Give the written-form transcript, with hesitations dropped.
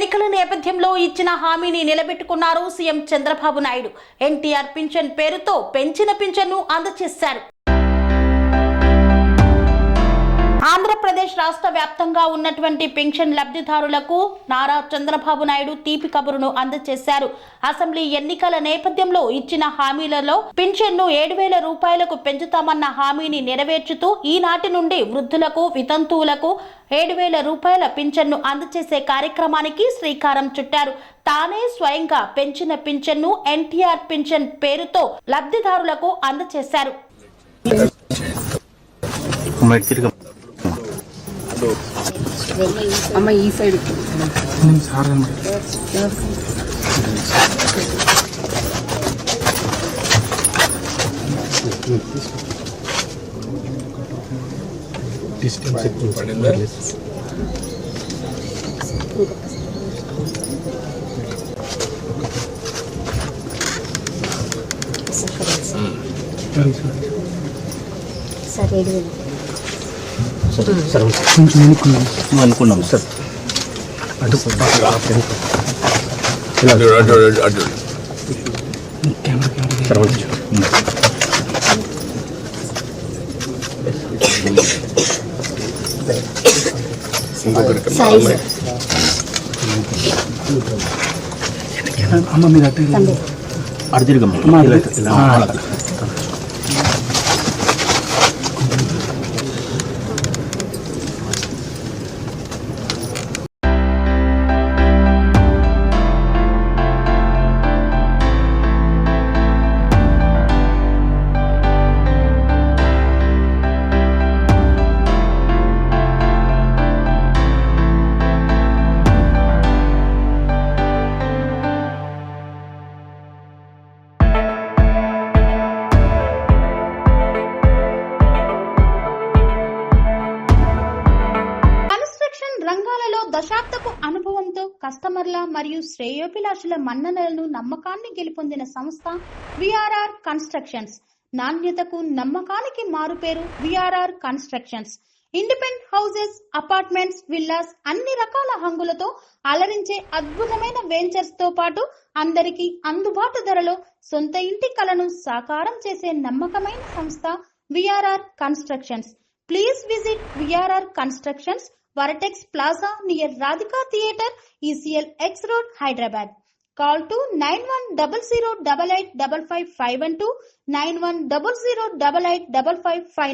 ఎన్నికల నేపథ్యంలో ఇచ్చిన హామీని నిలబెట్టుకున్నారు సీఎం చంద్రబాబు నాయుడు. ఎన్టీఆర్ పింఛన్ పేరుతో పెంచిన పింఛన్ను అందజేశారు. ఆంధ్రప్రదేశ్ రాష్ట్ర వ్యాప్తంగా ఉన్నటువంటి పెన్షన్ లబ్ధిదారులకు నారా చంద్రబాబు నాయుడు తీపి కబురును అందజేశారు. అసెంబ్లీ ఎన్నికల నేపథ్యంలో ఇచ్చిన హామీలలో పింఛన్ను 7,000 రూపాయలకు పెంచుతామన్న హామీని నెరవేర్చుతూ ఈనాటి నుండి వృద్ధులకు, వితంతువులకు 7,000 రూపాయల పింఛన్ను అందజేసే కార్యక్రమానికి శ్రీకారం చుట్టారు. తానే స్వయంగా పెంచిన పింఛన్ను ఎన్టీఆర్ పింఛన్ పేరుతో లబ్ధిదారులకు అందజేశారు. అమ్మ ఈ సైడ్ డిస్టెన్స్ ఎక్కువ పడిందా? సార్ కొంచెం అనుకున్నాం సార్. అటు అమ్మ మీరు అటు తిరగమ్మ. రంగాలలో దశాబ్దపు అనుభవంతో కస్టమర్ల మరియు శ్రేయోభిలాషుల మన్ననలను, నమ్మకాన్ని గెలుపొందిన సంస్థ విఆర్ఆర్ కన్స్ట్రక్షన్స్. నాణ్యతకు, నమ్మకానికి మారుపేరు VRR constructions. Independent houses, apartments, villas అన్ని రకాల హంగులతో అలరించే అద్భుతమైన వెంచర్స్ తో పాటు అందరికీ అందుబాటు ధరలో సొంత ఇంటి కలను సాకారం చేసే నమ్మకమైన సంస్థ VRR constructions. Please visit VRR constructions, Varatex Plaza near Radhika Theatre, ECL X Road, Hyderabad. Call to 9100885551 91008855.